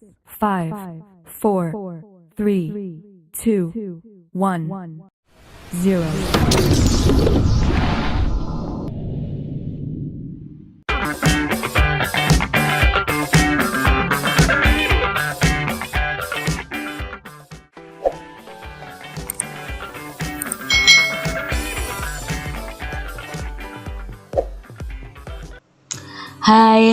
5, 4, 3, 2, 1, 0. Hai,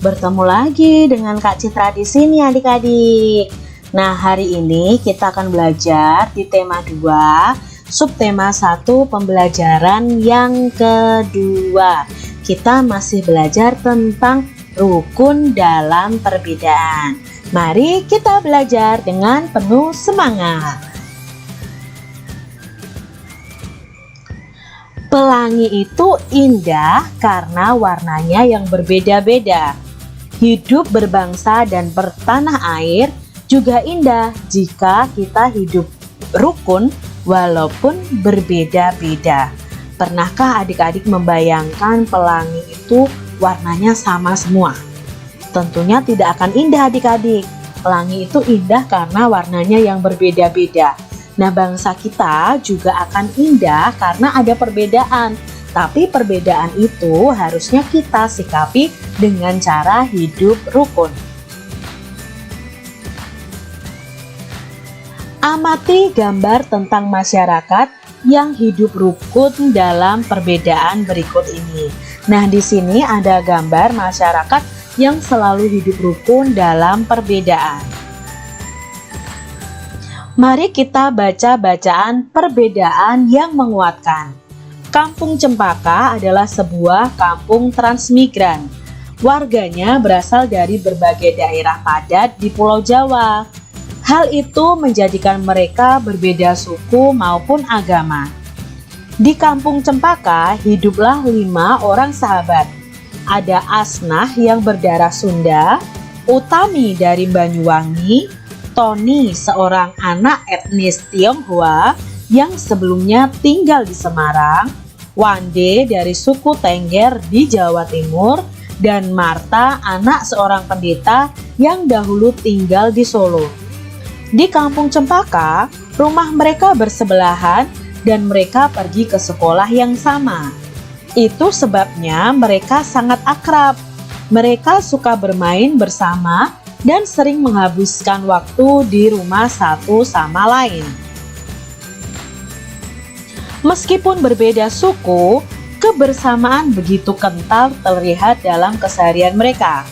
bertemu lagi dengan Kak Citra di sini adik-adik. Nah, hari ini kita akan belajar di tema 2, subtema 1 pembelajaran yang kedua. Kita masih belajar tentang rukun dalam perbedaan. Mari kita belajar dengan penuh semangat. Pelangi itu indah karena warnanya yang berbeda-beda. Hidup berbangsa dan bertanah air juga indah jika kita hidup rukun walaupun berbeda-beda. Pernahkah adik-adik membayangkan pelangi itu warnanya sama semua? Tentunya tidak akan indah adik-adik. Pelangi itu indah karena warnanya yang berbeda-beda. Nah, bangsa kita juga akan indah karena ada perbedaan. Tapi perbedaan itu harusnya kita sikapi dengan cara hidup rukun. Amati gambar tentang masyarakat yang hidup rukun dalam perbedaan berikut ini. Nah, di sini ada gambar masyarakat yang selalu hidup rukun dalam perbedaan. Mari kita baca bacaan perbedaan yang menguatkan. Kampung Cempaka adalah sebuah kampung transmigran. Warganya berasal dari berbagai daerah padat di Pulau Jawa. Hal itu menjadikan mereka berbeda suku maupun agama. Di Kampung Cempaka hiduplah 5 orang sahabat. Ada Asnah yang berdarah Sunda, Utami dari Banyuwangi, Tony seorang anak etnis Tionghoa yang sebelumnya tinggal di Semarang, Wande dari suku Tengger di Jawa Timur, dan Marta anak seorang pendeta yang dahulu tinggal di Solo. Di Kampung Cempaka, rumah mereka bersebelahan dan mereka pergi ke sekolah yang sama. Itu sebabnya mereka sangat akrab. Mereka suka bermain bersama dan sering menghabiskan waktu di rumah satu sama lain. Meskipun berbeda suku, kebersamaan begitu kental terlihat dalam keseharian mereka.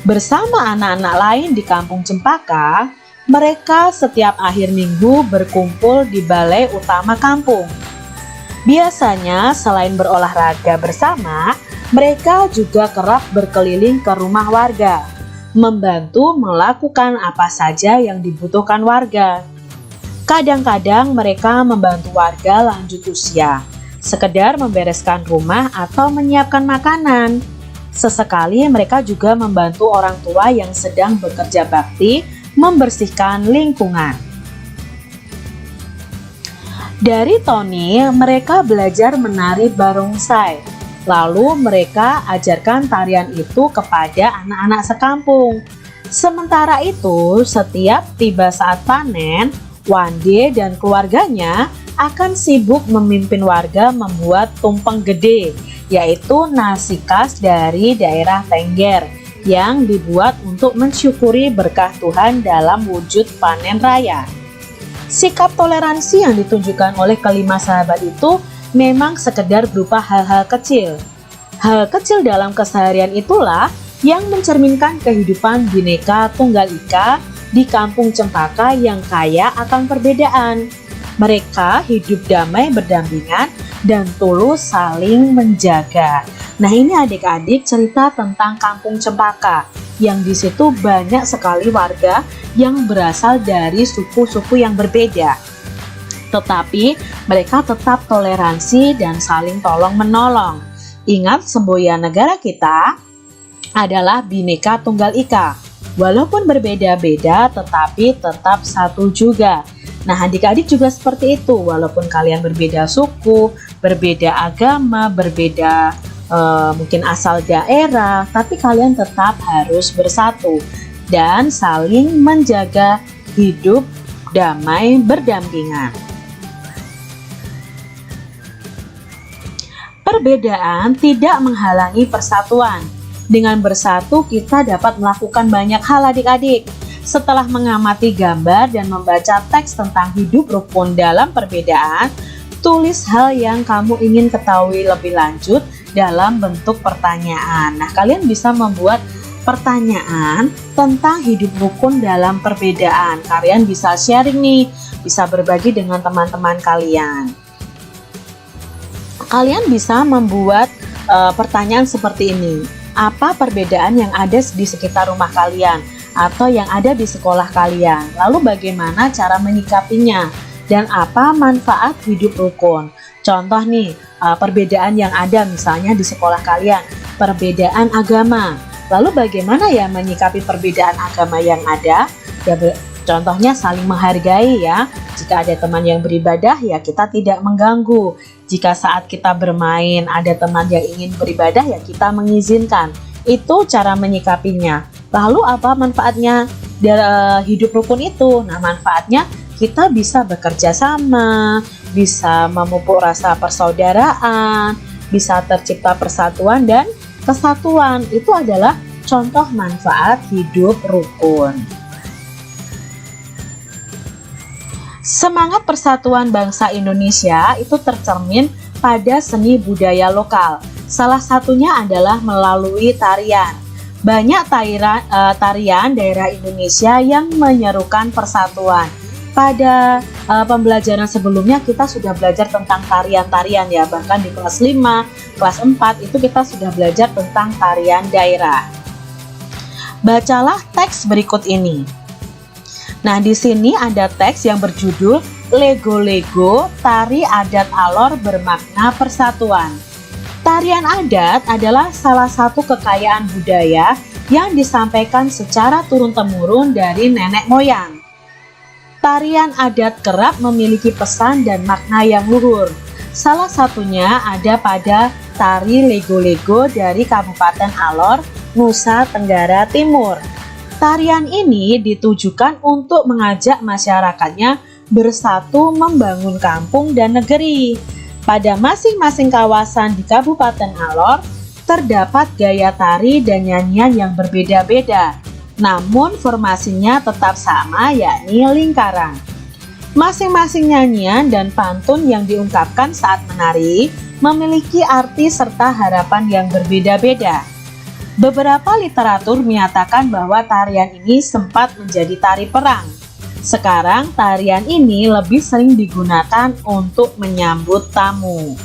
Bersama anak-anak lain di Kampung Cempaka, mereka setiap akhir minggu berkumpul di balai utama kampung. Biasanya selain berolahraga bersama, mereka juga kerap berkeliling ke rumah warga, membantu melakukan apa saja yang dibutuhkan warga. Kadang-kadang mereka membantu warga lanjut usia, sekedar membereskan rumah atau menyiapkan makanan. Sesekali mereka juga membantu orang tua yang sedang bekerja bakti membersihkan lingkungan. Dari Tony, mereka belajar menari barongsai. Lalu mereka ajarkan tarian itu kepada anak-anak sekampung. Sementara itu, setiap tiba saat panen, Wande dan keluarganya akan sibuk memimpin warga membuat tumpeng gede, yaitu nasi khas dari daerah Tengger yang dibuat untuk mensyukuri berkah Tuhan dalam wujud panen raya. Sikap toleransi yang ditunjukkan oleh kelima sahabat itu memang sekedar berupa hal-hal kecil. Hal kecil dalam keseharian itulah yang mencerminkan kehidupan Bhinneka Tunggal Ika di Kampung Cempaka yang kaya akan perbedaan. Mereka hidup damai berdampingan dan tulus saling menjaga. Nah, ini adik-adik cerita tentang Kampung Cempaka yang di situ banyak sekali warga yang berasal dari suku-suku yang berbeda. Tetapi mereka tetap toleransi dan saling tolong-menolong. Ingat, semboyan negara kita adalah Bhinneka Tunggal Ika. Walaupun berbeda-beda, tetapi tetap satu juga. Nah, adik-adik juga seperti itu. Walaupun kalian berbeda suku, berbeda agama, berbeda mungkin asal daerah, tapi kalian tetap harus bersatu dan saling menjaga hidup damai berdampingan. Perbedaan tidak menghalangi persatuan. Dengan bersatu kita dapat melakukan banyak hal adik-adik. Setelah mengamati gambar dan membaca teks tentang hidup rukun dalam perbedaan, tulis hal yang kamu ingin ketahui lebih lanjut dalam bentuk pertanyaan. Nah, kalian bisa membuat pertanyaan tentang hidup rukun dalam perbedaan. Kalian bisa sharing nih, bisa berbagi dengan teman-teman kalian. Kalian bisa membuat pertanyaan seperti ini. Apa perbedaan yang ada di sekitar rumah kalian atau yang ada di sekolah kalian? Lalu bagaimana cara menyikapinya? Dan apa manfaat hidup rukun? Contoh nih, perbedaan yang ada misalnya di sekolah kalian, perbedaan agama. Lalu bagaimana ya menyikapi perbedaan agama yang ada? Ya, contohnya saling menghargai ya. Jika ada teman yang beribadah ya kita tidak mengganggu. Jika saat kita bermain ada teman yang ingin beribadah ya kita mengizinkan. Itu cara menyikapinya. Lalu apa manfaatnya dari hidup rukun itu? Nah, manfaatnya kita bisa bekerja sama, bisa memupuk rasa persaudaraan, bisa tercipta persatuan dan kesatuan. Itu adalah contoh manfaat hidup rukun. Semangat persatuan bangsa Indonesia itu tercermin pada seni budaya lokal. Salah satunya adalah melalui tarian. Banyak tarian daerah Indonesia yang menyerukan persatuan. Pada pembelajaran sebelumnya kita sudah belajar tentang tarian-tarian ya. Bahkan di kelas 5, kelas 4 itu kita sudah belajar tentang tarian daerah. Bacalah teks berikut ini. Nah, di sini ada teks yang berjudul Lego-Lego, Tari Adat Alor Bermakna Persatuan. Tarian adat adalah salah satu kekayaan budaya yang disampaikan secara turun-temurun dari nenek moyang. Tarian adat kerap memiliki pesan dan makna yang luhur. Salah satunya ada pada tari Lego-Lego dari Kabupaten Alor, Nusa Tenggara Timur. Tarian ini ditujukan untuk mengajak masyarakatnya bersatu membangun kampung dan negeri. Pada masing-masing kawasan di Kabupaten Alor, terdapat gaya tari dan nyanyian yang berbeda-beda. Namun formasinya tetap sama, yakni lingkaran. Masing-masing nyanyian dan pantun yang diungkapkan saat menari memiliki arti serta harapan yang berbeda-beda. Beberapa literatur menyatakan bahwa tarian ini sempat menjadi tari perang. Sekarang tarian ini lebih sering digunakan untuk menyambut tamu.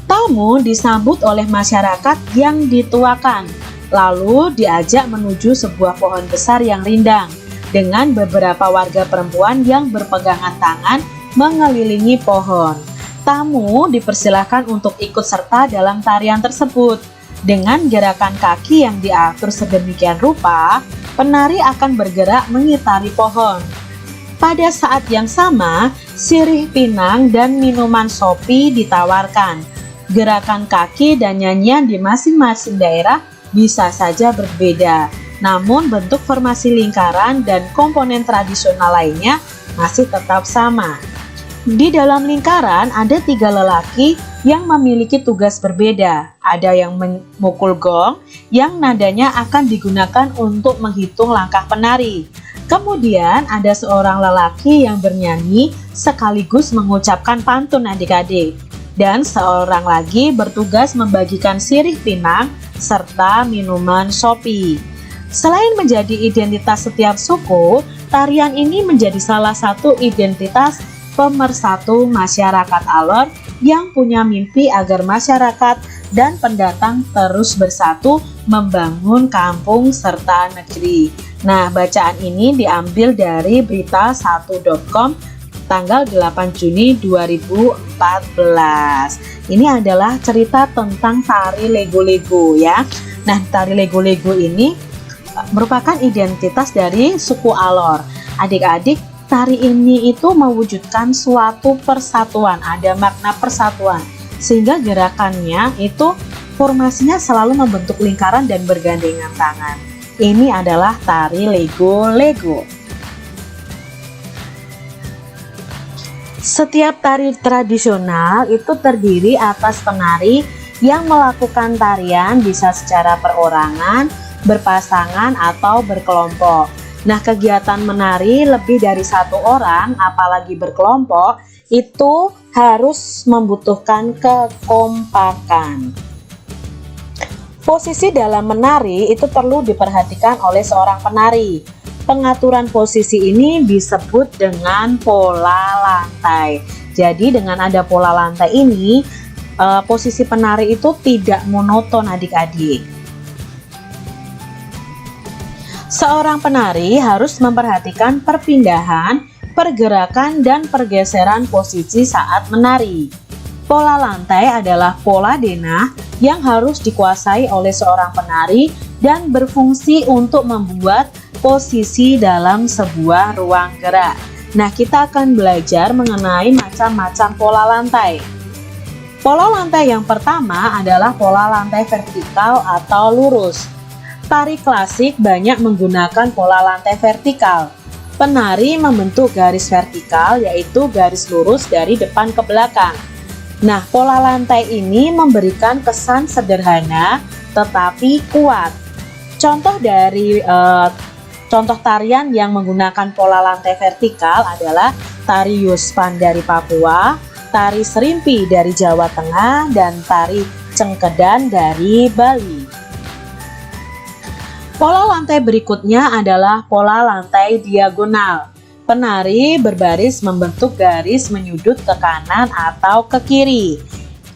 Tamu disambut oleh masyarakat yang dituakan, lalu diajak menuju sebuah pohon besar yang rindang dengan beberapa warga perempuan yang berpegangan tangan mengelilingi pohon. Tamu dipersilahkan untuk ikut serta dalam tarian tersebut. Dengan gerakan kaki yang diatur sedemikian rupa, penari akan bergerak mengitari pohon. Pada saat yang sama, sirih pinang dan minuman sopi ditawarkan. Gerakan kaki dan nyanyian di masing-masing daerah bisa saja berbeda, namun bentuk formasi lingkaran dan komponen tradisional lainnya masih tetap sama. Di dalam lingkaran ada 3 lelaki yang memiliki tugas berbeda. Ada yang memukul gong yang nadanya akan digunakan untuk menghitung langkah penari. Kemudian ada seorang lelaki yang bernyanyi sekaligus mengucapkan pantun adik-adik. Dan seorang lagi bertugas membagikan sirih pinang serta minuman sopi. Selain menjadi identitas setiap suku, tarian ini menjadi salah satu identitas pemersatu masyarakat Alor yang punya mimpi agar masyarakat dan pendatang terus bersatu membangun kampung serta negeri. Nah, bacaan ini diambil dari berita1.com tanggal 8 Juni 2014. Ini adalah cerita tentang tari Lego-Lego ya. Nah, tari Lego-Lego ini merupakan identitas dari suku Alor. Adik-adik, tari ini itu mewujudkan suatu persatuan, ada makna persatuan. sehingga gerakannya itu formasinya selalu membentuk lingkaran dan bergandengan tangan. Ini adalah tari lego-lego. Setiap tari tradisional itu terdiri atas penari yang melakukan tarian bisa secara perorangan, berpasangan, atau berkelompok. Nah, kegiatan menari lebih dari satu orang, apalagi berkelompok, itu harus membutuhkan kekompakan. Posisi dalam menari itu perlu diperhatikan oleh seorang penari. Pengaturan posisi ini disebut dengan pola lantai. Jadi dengan ada pola lantai ini, posisi penari itu tidak monoton adik-adik. Seorang penari harus memperhatikan perpindahan, pergerakan, dan pergeseran posisi saat menari. Pola lantai adalah pola denah yang harus dikuasai oleh seorang penari dan berfungsi untuk membuat posisi dalam sebuah ruang gerak. Nah, kita akan belajar mengenai macam-macam pola lantai. Pola lantai yang pertama adalah pola lantai vertikal atau lurus. Tari klasik banyak menggunakan pola lantai vertikal. Penari membentuk garis vertikal, yaitu garis lurus dari depan ke belakang. Nah, pola lantai ini memberikan kesan sederhana tetapi kuat. Contoh tarian yang menggunakan pola lantai vertikal adalah tari Yuspan dari Papua, tari Serimpi dari Jawa Tengah, dan tari Cengkedan dari Bali. Pola lantai berikutnya adalah pola lantai diagonal. Penari berbaris membentuk garis menyudut ke kanan atau ke kiri.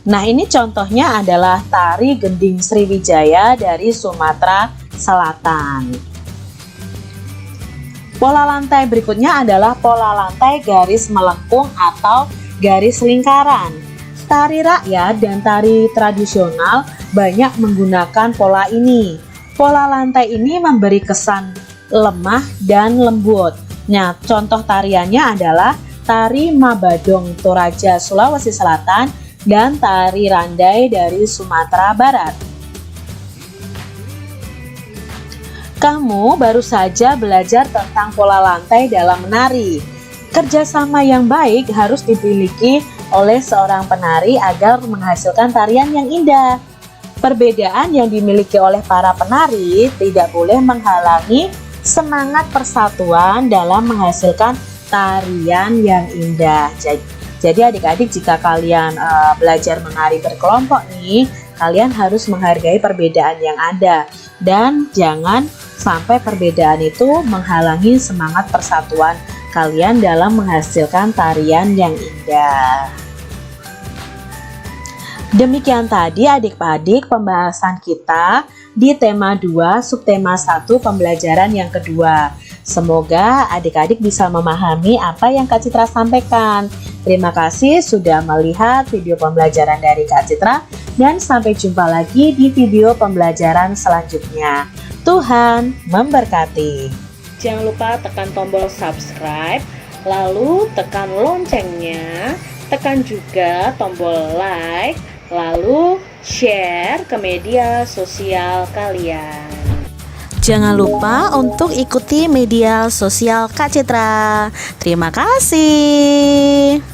Nah, ini contohnya adalah tari Gending Sriwijaya dari Sumatera Selatan. Pola lantai berikutnya adalah pola lantai garis melengkung atau garis lingkaran. Tari rakyat dan tari tradisional banyak menggunakan pola ini. Pola lantai ini memberi kesan lemah dan lembut. Nah, contoh tariannya adalah tari Mabadong Toraja Sulawesi Selatan dan tari Randai dari Sumatera Barat. Kamu baru saja belajar tentang pola lantai dalam menari. Kerjasama yang baik harus dimiliki oleh seorang penari agar menghasilkan tarian yang indah. Perbedaan yang dimiliki oleh para penari tidak boleh menghalangi semangat persatuan dalam menghasilkan tarian yang indah. Jadi adik-adik, jika kalian belajar menari berkelompok nih, kalian harus menghargai perbedaan yang ada. Dan jangan sampai perbedaan itu menghalangi semangat persatuan kalian dalam menghasilkan tarian yang indah. Demikian tadi adik-adik pembahasan kita di tema 2 subtema 1 pembelajaran yang kedua. Semoga adik-adik bisa memahami apa yang Kak Citra sampaikan. Terima kasih sudah melihat video pembelajaran dari Kak Citra dan sampai jumpa lagi di video pembelajaran selanjutnya. Tuhan memberkati. Jangan lupa tekan tombol subscribe, lalu tekan loncengnya, tekan juga tombol like, lalu share ke media sosial kalian. Jangan lupa untuk ikuti media sosial Kak Citra. Terima kasih.